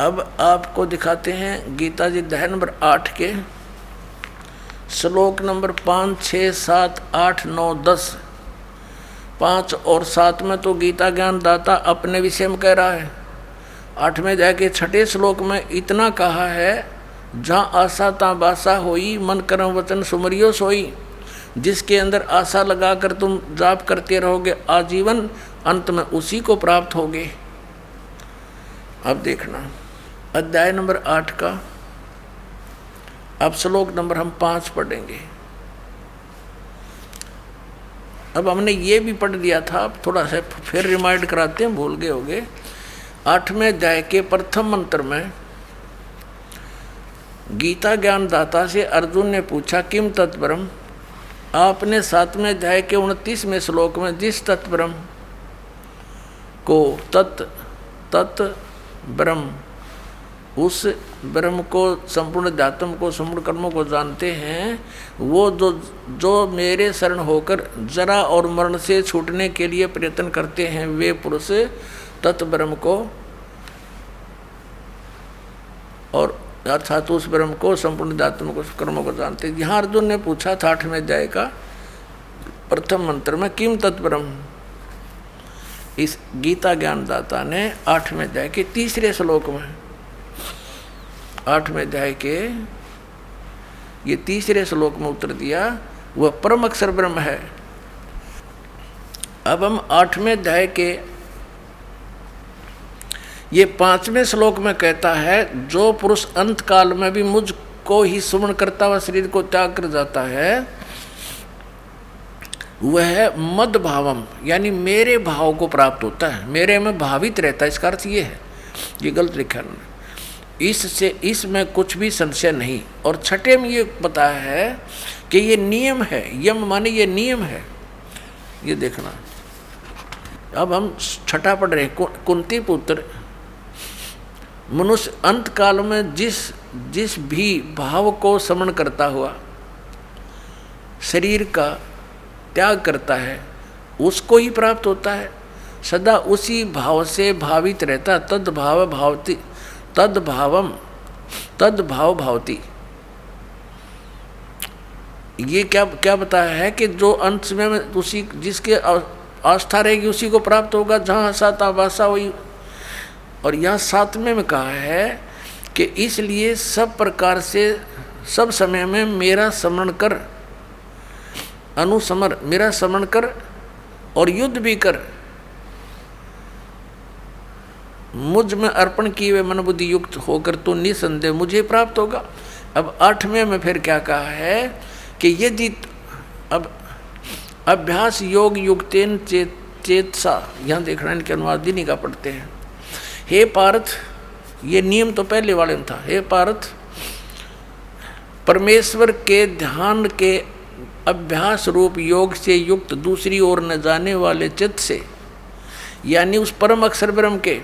अब आपको दिखाते हैं गीता जी अध्याय नंबर 8 के श्लोक नंबर 5, 6, 7, 8, 9, 10। 5 और 7 में तो गीता ज्ञान दाता अपने विषय में कह रहा है। 8वें अध्याय के 6ठे श्लोक में इतना कहा है, जहाँ आशा ता बासा होई, मन कर्म वचन सुमरियो सोई। जिसके अंदर आशा लगाकर तुम जाप करते रहोगे आजीवन, अंत में उसी को प्राप्त होगे। अब देखना अध्याय नंबर 8 का अब श्लोक नंबर हम 5 पढ़ेंगे। अब हमने ये भी पढ़ दिया था, अब थोड़ा सा फिर रिमाइंड कराते हैं, भूल गए होंगे। 8वें अध्याय के प्रथम मंत्र में गीता ज्ञान दाता से अर्जुन ने पूछा किम तत्परम। आपने 7वें अध्याय के 29वें श्लोक में जिस तत्परम को तत् ब्रह्म, उस ब्रह्म को, संपूर्ण अध्यात्म को, संपूर्ण कर्मों को जानते हैं, वो जो मेरे शरण होकर जरा और मरण से छूटने के लिए प्रयत्न करते हैं, वे पुरुष तत्ब्रह्म को, और अर्थात उस ब्रह्म को, संपूर्ण अध्यात्म को, कर्मों को जानते हैं। यहाँ अर्जुन ने पूछा था 8वें अध्याय का प्रथम मंत्र में किम तत्ब्रह्म। इस गीता ज्ञानदाता ने 8वें अध्याय के 3रे श्लोक में, 8वें अध्याय के ये 3रे श्लोक में उत्तर दिया, वह परम अक्षर ब्रह्म है। अब हम 8वें अध्याय के ये 5वें श्लोक में कहता है, जो पुरुष अंत काल में भी मुझको ही सुमरण करता हुआ शरीर को त्याग कर जाता है, वह मद भावम, यानी मेरे भाव को प्राप्त होता है, मेरे में भावित रहता है। इसका अर्थ ये है, ये गलत लिखा है, इससे इसमें कुछ भी संशय नहीं। और 6ठे में ये बताया है कि ये नियम है, यम माने ये नियम है। ये देखना, अब हम 6ठा पढ़ रहे हैं। कुंती पुत्र, मनुष्य अंत काल में जिस भी भाव को समरण करता हुआ शरीर का त्याग करता है, उसको ही प्राप्त होता है। सदा उसी भाव से भावित रहता, तद्भाव भावती, तद्भावम तद्भाव भावती। ये क्या बताया है कि जो अंत में उसी जिसके आस्था रहेगी उसी को प्राप्त होगा, जहाँ साता वासा हुई। और यहाँ 7वें में कहा है कि इसलिए सब प्रकार से सब समय में मेरा स्मरण कर, अनुसमर, मेरा स्मरण कर और युद्ध भी कर, मुझ में अर्पण किए हुए मन बुद्धि युक्त होकर तो निसंदेह मुझे प्राप्त होगा। अब 8वें में फिर क्या कहा है कि यदि अब अभ्यास योग युक्तेन चेतसा, यहाँ देखना इनके अनुवाद नहीं का पढ़ते हैं। हे पार्थ, ये नियम तो पहले वाले में था। हे पार्थ, परमेश्वर के ध्यान के अभ्यास रूप योग से युक्त दूसरी ओर न जाने वाले चित्त से, यानी उस परम अक्षर ब्रह्म के,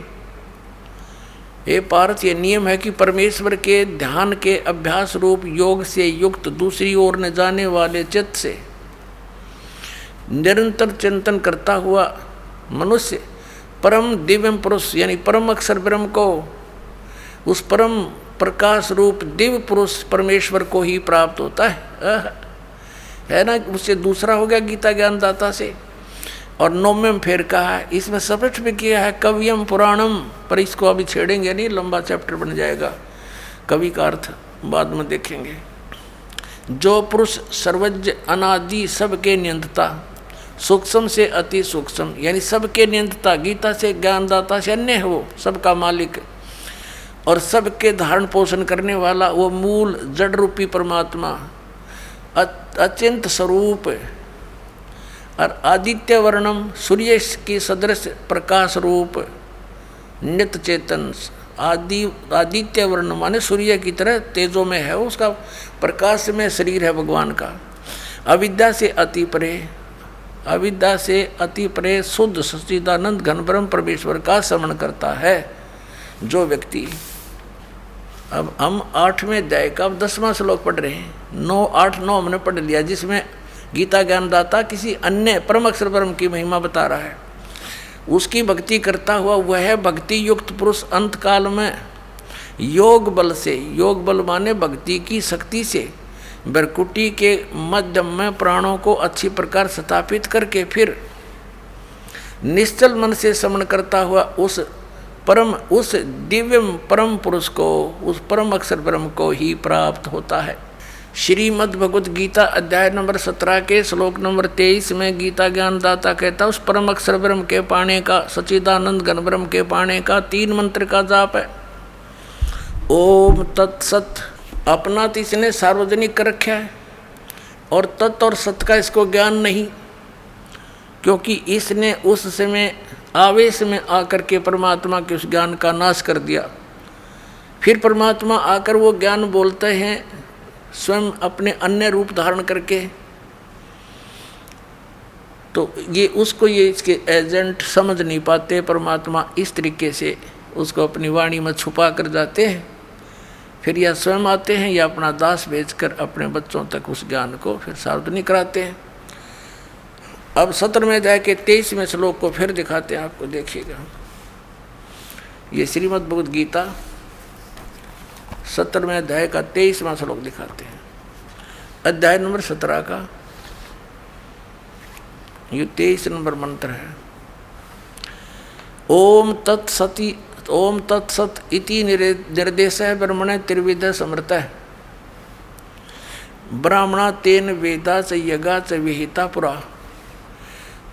हे पार्थ, ये नियम है कि परमेश्वर के ध्यान के अभ्यास रूप योग से युक्त दूसरी ओर न जाने वाले चित्त से निरंतर चिंतन करता हुआ मनुष्य परम दिव्य पुरुष, यानी परम अक्षर ब्रह्म को, उस परम प्रकाश रूप दिव्य पुरुष परमेश्वर को ही प्राप्त होता है ना। उससे दूसरा हो गया गीता ज्ञानदाता से। और 9वें में फिर कहा है, इसमें स्पष्ट भी किया है कवियम पुराणम, पर इसको अभी छेड़ेंगे नहीं, लंबा चैप्टर बन जाएगा। कवि का अर्थ बाद में देखेंगे। जो पुरुष सर्वज्ञ अनादि सबके नियंत्ता, सूक्ष्म से अति सूक्ष्म, यानी सबके नियंत्ता, गीता से ज्ञानदाता से अन्य है, वो सबका मालिक और सबके धारण पोषण करने वाला, वो मूल जड़ रूपी परमात्मा, अचिंत स्वरूप और आदित्य वर्णम, सूर्य की सदृश प्रकाश रूप, नित्य चेतन, आदित्य वर्ण माने सूर्य की तरह तेजों में है, उसका प्रकाश में शरीर है भगवान का। अविद्या से अति परे, अविद्या से अति परे शुद्ध सच्चिदानंद घन ब्रह्म परमेश्वर का स्मरण करता है जो व्यक्ति। अब हम 8वें अध्याय का 10वां श्लोक पढ़ रहे हैं। 9, 8, 9 हमने पढ़ लिया, जिसमें गीता ज्ञानदाता किसी अन्य परम अक्षर ब्रह्म की महिमा बता रहा है। उसकी भक्ति करता हुआ वह भक्ति युक्त पुरुष अंत काल में योग बल से, योग बल माने भक्ति की शक्ति से, भ्रकुटी के मध्यम में प्राणों को अच्छी प्रकार स्थापित करके फिर निश्चल मन से श्रवण करता हुआ उस दिव्य परम पुरुष को, उस परम अक्षर ब्रह्म को ही प्राप्त होता है। श्रीमद् भगवद गीता अध्याय नंबर 17 के श्लोक नंबर 23 में गीता ज्ञानदाता कहता है उस परम अक्षर ब्रह्म के पाने का, सच्चिदानंद घन ब्रह्म के पाने का 3 मंत्र का जाप है। ओम तत्सत, अपना तो इसने सार्वजनिक कर रखा है, और तत् और सत का इसको ज्ञान नहीं, क्योंकि इसने उस समय आवेश में आकर के परमात्मा के उस ज्ञान का नाश कर दिया। फिर परमात्मा आकर वो ज्ञान बोलते हैं स्वयं अपने अन्य रूप धारण करके, तो ये इसके एजेंट समझ नहीं पाते। परमात्मा इस तरीके से उसको अपनी वाणी में छुपा कर जाते हैं, फिर या स्वयं आते हैं या अपना दास भेजकर अपने बच्चों तक उस ज्ञान को फिर सार्वजनिक कराते हैं। अब 17वें अध्याय के 23वें श्लोक को फिर दिखाते हैं आपको, देखिएगा। ये श्रीमद् भगवद गीता 17वें अध्याय का 23वां श्लोक दिखाते हैं, अध्याय नंबर 17 का ये 23 नंबर मंत्र है। ओम तत्सत इति निर्देश ब्रह्मण त्रिविध समृत ब्राह्मणा तेन वेदा च यज्ञा च विहिता पुरा।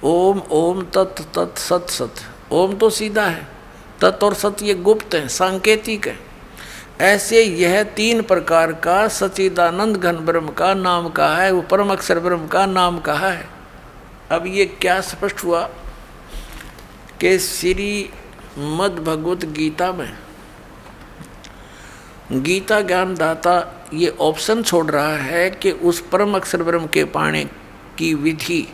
ओम ओम तत् तत् सत सत। ओम तो सीधा है, तत् और सत ये गुप्त है, सांकेतिक है। ऐसे यह 3 प्रकार का सच्चिदानंद घन ब्रह्म का नाम कहा है, वो परम अक्षर ब्रह्म का नाम कहा है। अब ये क्या स्पष्ट हुआ कि श्रीमद् भगवत गीता में गीता ज्ञानदाता ये ऑप्शन छोड़ रहा है कि उस परम अक्षर ब्रह्म के पाने की विधि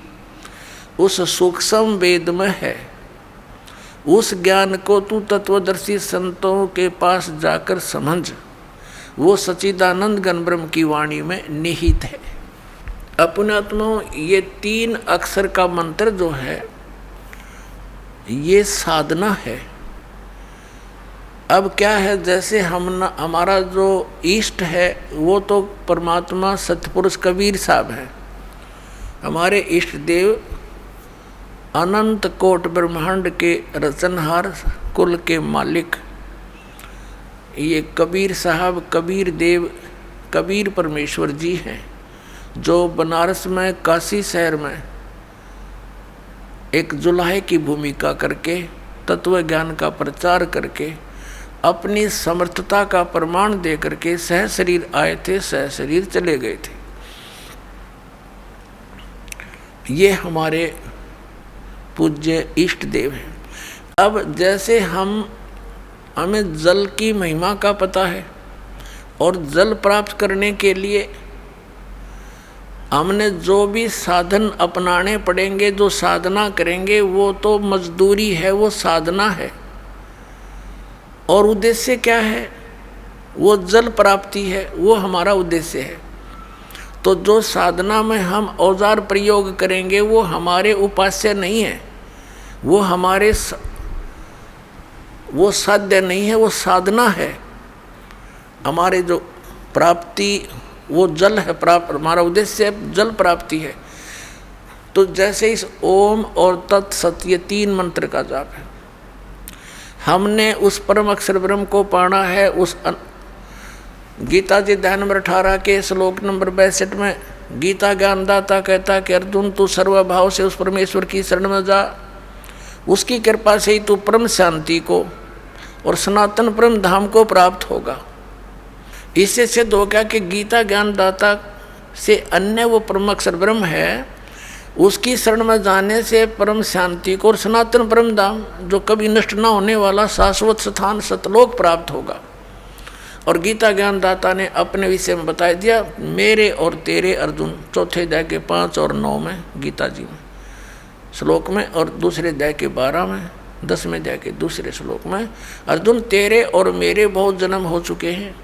उस सूक्ष्म वेद में है। उस ज्ञान को तू तत्वदर्शी संतों के पास जाकर समझ, वो सच्चिदानंद घन ब्रह्म की वाणी में निहित है। अपने आत्माओं, ये 3 अक्षर का मंत्र जो है ये साधना है। अब क्या है, जैसे हमारा जो इष्ट है वो तो परमात्मा सतपुरुष कबीर साहब है, हमारे इष्ट देव अनंत कोट ब्रह्मांड के रचनहार कुल के मालिक ये कबीर साहब, कबीर देव, कबीर परमेश्वर जी हैं, जो बनारस में काशी शहर में एक जुलाहे की भूमिका करके तत्व ज्ञान का प्रचार करके अपनी समर्थता का प्रमाण दे करके सह शरीर आए थे, सह शरीर चले गए थे। ये हमारे पूज्य इष्ट देव हैं। अब जैसे हमें जल की महिमा का पता है और जल प्राप्त करने के लिए हमने जो भी साधन अपनाने पड़ेंगे, जो साधना करेंगे, वो तो मजदूरी है, वो साधना है। और उद्देश्य क्या है, वो जल प्राप्ति है, वो हमारा उद्देश्य है। तो जो साधना में हम औजार प्रयोग करेंगे वो हमारे उपास्य नहीं है, वो साध्य नहीं है, वो साधना है। हमारे जो प्राप्ति वो जल है, हमारा उद्देश्य जल प्राप्ति है। तो जैसे इस ओम और तत् सत ये 3 मंत्र का जाप है, हमने उस परम अक्षर ब्रह्म को पाना है। उस गीता जी अध्याय नंबर 18 के श्लोक नंबर 62 में गीता ज्ञानदाता कहता कि अर्जुन तू सर्वभाव से उस परमेश्वर की शरण में जा, उसकी कृपा से ही तू परम शांति को और सनातन परम धाम को प्राप्त होगा। इससे सिद्ध हो गया कि गीता ज्ञानदाता से अन्य वो परम अक्षर ब्रह्म है, उसकी शरण में जाने से परम शांति को और सनातन परम धाम जो कभी नष्ट न होने वाला शाश्वत स्थान सतलोक प्राप्त होगा। और गीता ज्ञानदाता ने अपने विषय में बता दिया, मेरे और तेरे अर्जुन, चौथे अध्याय के 5 और 9 में गीता जी में श्लोक में, और दूसरे अध्याय के 12 में, 10वें अध्याय के दूसरे श्लोक में, अर्जुन तेरे और मेरे बहुत जन्म हो चुके हैं,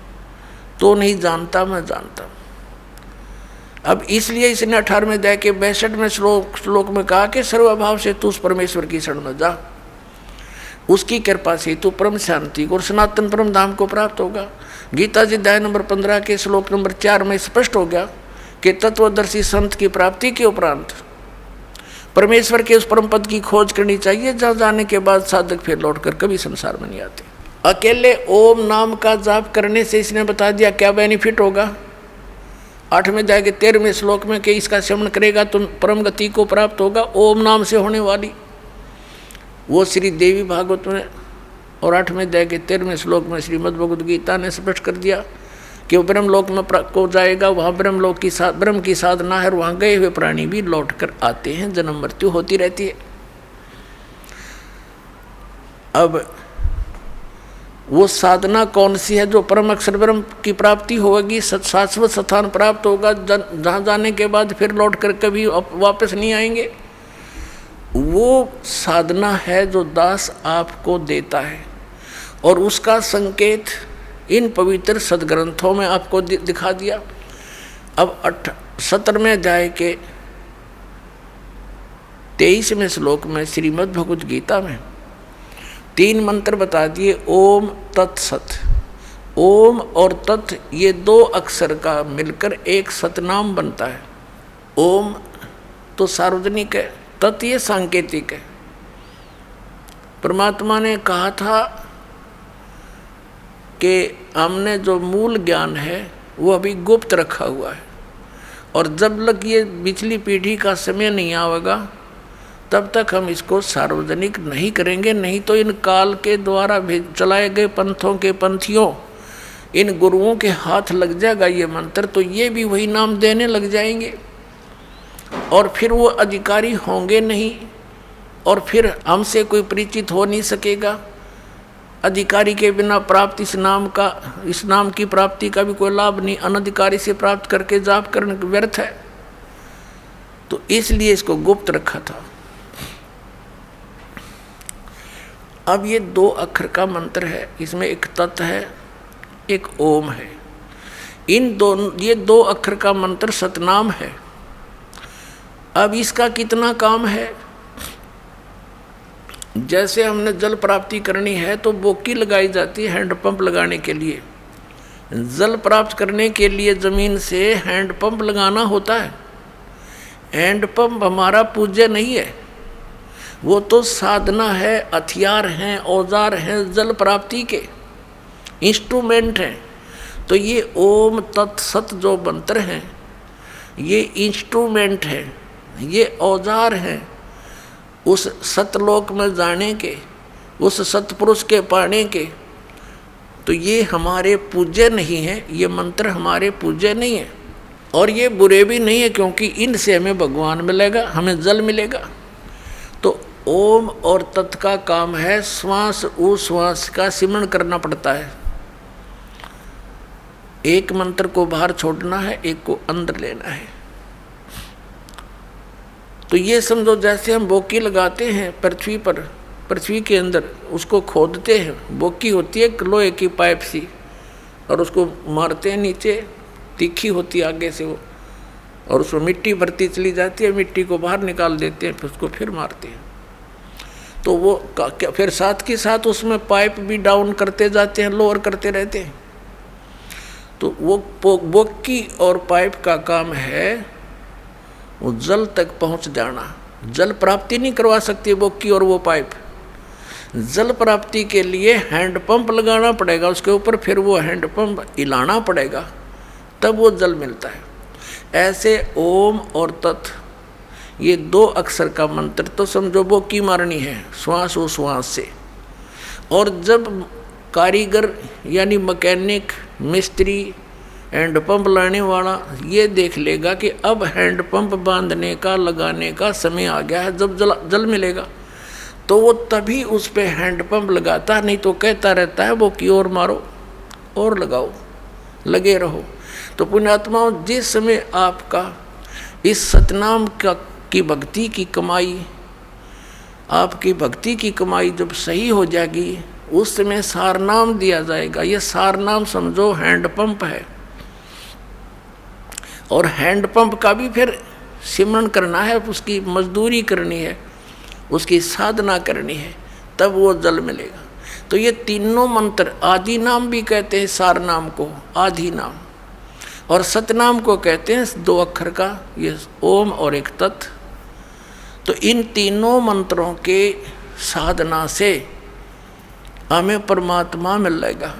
तो नहीं जानता मैं जानता। अब इसलिए इसने 18वें अध्याय के 62वें श्लोक में कहा कि सर्वभाव से तू उस परमेश्वर की शरण में जा। उसकी कृपा से तू परम शांति और सनातन परम धाम को प्राप्त होगा। गीता जी अध्याय नंबर 15 के श्लोक नंबर 4 में स्पष्ट हो गया कि तत्वदर्शी संत की प्राप्ति के उपरांत परमेश्वर के उस परम पद की खोज करनी चाहिए जहाँ जाने के बाद साधक फिर लौटकर कभी संसार में नहीं आते। अकेले ओम नाम का जाप करने से इसने बता दिया क्या बेनिफिट होगा। 8वें अध्याय के 13वें श्लोक में कि इसका सेवन करेगा तो परम गति को प्राप्त होगा। ओम नाम से होने वाली वो श्री देवी भागवत में और 8वें अध्याय के 13वें श्लोक में श्रीमद् भगवद गीता ने स्पष्ट कर दिया कि वो ब्रह्मलोक में को जाएगा। वहाँ ब्रह्मलोक की ब्रह्म की साधना है और वहाँ गए हुए प्राणी भी लौट कर आते हैं, जन्म मृत्यु होती रहती है। अब वो साधना कौन सी है जो परम अक्षर ब्रह्म की प्राप्ति होगी, शाश्वत स्थान प्राप्त होगा जहाँ जाने के बाद फिर लौट कर कभी वापस नहीं आएंगे। वो साधना है जो दास आपको देता है और उसका संकेत इन पवित्र सदग्रंथों में आपको दिखा दिया। अब 17वें अध्याय के 23वें श्लोक में श्रीमद् भगवद गीता में 3 मंत्र बता दिए। ओम तत्सत। ओम और तत् ये 2 अक्षर का मिलकर एक सतनाम बनता है। ओम तो सार्वजनिक है, तत् ये सांकेतिक है। परमात्मा ने कहा था कि हमने जो मूल ज्ञान है वो अभी गुप्त रखा हुआ है और जब तक ये पिछली पीढ़ी का समय नहीं आएगा तब तक हम इसको सार्वजनिक नहीं करेंगे, नहीं तो इन काल के द्वारा चलाए गए पंथों के पंथियों, इन गुरुओं के हाथ लग जाएगा ये मंत्र, तो ये भी वही नाम देने लग जाएंगे और फिर वो अधिकारी होंगे नहीं और फिर हमसे कोई परिचित हो नहीं सकेगा। अधिकारी के बिना प्राप्त इस नाम की प्राप्ति का भी कोई लाभ नहीं। अनधिकारी से प्राप्त करके जाप करने व्यर्थ है, तो इसलिए इसको गुप्त रखा था। अब ये 2 अक्षर का मंत्र है, इसमें एक तत् है एक ओम है। ये 2 अक्षर का मंत्र सतनाम है। अब इसका कितना काम है, जैसे हमने जल प्राप्ति करनी है तो बोकी लगाई जाती है हैंडपंप लगाने के लिए। जल प्राप्त करने के लिए ज़मीन से हैंडपंप लगाना होता है। हैंडपंप हमारा पूज्य नहीं है, वो तो साधना है, हथियार हैं, औजार हैं, जल प्राप्ति के इंस्ट्रूमेंट हैं। तो ये ओम तत्सत जो मंत्र हैं ये इंस्ट्रूमेंट है, ये औजार हैं उस सतलोक में जाने के, उस सतपुरुष के पाने के। तो ये हमारे पूज्य नहीं है, ये मंत्र हमारे पूज्य नहीं है और ये बुरे भी नहीं है, क्योंकि इनसे हमें भगवान मिलेगा, हमें जल मिलेगा। तो ओम और तत् का काम है श्वास उश्वास का सिमरण करना पड़ता है। एक मंत्र को बाहर छोड़ना है, एक को अंदर लेना है। तो ये समझो जैसे हम बोकी लगाते हैं पृथ्वी पर, पृथ्वी के अंदर उसको खोदते हैं। बोकी होती है लोहे की पाइप सी और उसको मारते हैं नीचे, तीखी होती है आगे से वो, और उसमें मिट्टी भरती चली जाती है, मिट्टी को बाहर निकाल देते हैं, फिर उसको फिर मारते हैं। तो वो फिर साथ के साथ उसमें पाइप भी डाउन करते जाते हैं, लोअर करते रहते हैं। तो वो बोकी और पाइप का काम है वो जल तक पहुंच जाना। जल प्राप्ति नहीं करवा सकती बोकी और वो पाइप। जल प्राप्ति के लिए हैंडपंप लगाना पड़ेगा उसके ऊपर, फिर वो हैंडपंप हिलाना पड़ेगा, तब वो जल मिलता है। ऐसे ओम और तत् ये 2 अक्षर का मंत्र तो समझो बोकी मारनी है श्वास उश्वास से। और जब कारीगर यानी मैकेनिक मिस्त्री हैंडपंप लाने वाला ये देख लेगा कि अब हैंडपंप बांधने का लगाने का समय आ गया है, जब जल मिलेगा, तो वो तभी उस पे हैंडपंप लगाता, नहीं तो कहता रहता है वो की ओर मारो और लगाओ, लगे रहो। तो पुण्यात्माओं, जिस समय आपका इस सतनाम की भक्ति की कमाई, आपकी भक्ति की कमाई जब सही हो जाएगी, उस समय सारनाम दिया जाएगा। ये सारनाम समझो हैंडपंप है, और हैंडपंप का भी फिर सिमरण करना है, उसकी मजदूरी करनी है, उसकी साधना करनी है, तब वो जल मिलेगा। तो ये तीनों मंत्र, आदि नाम भी कहते हैं सार नाम को, आदि नाम, और सतनाम को कहते हैं 2 अक्षर का, ये ओम और एक तत्। तो इन तीनों मंत्रों के साधना से हमें परमात्मा मिल जाएगा।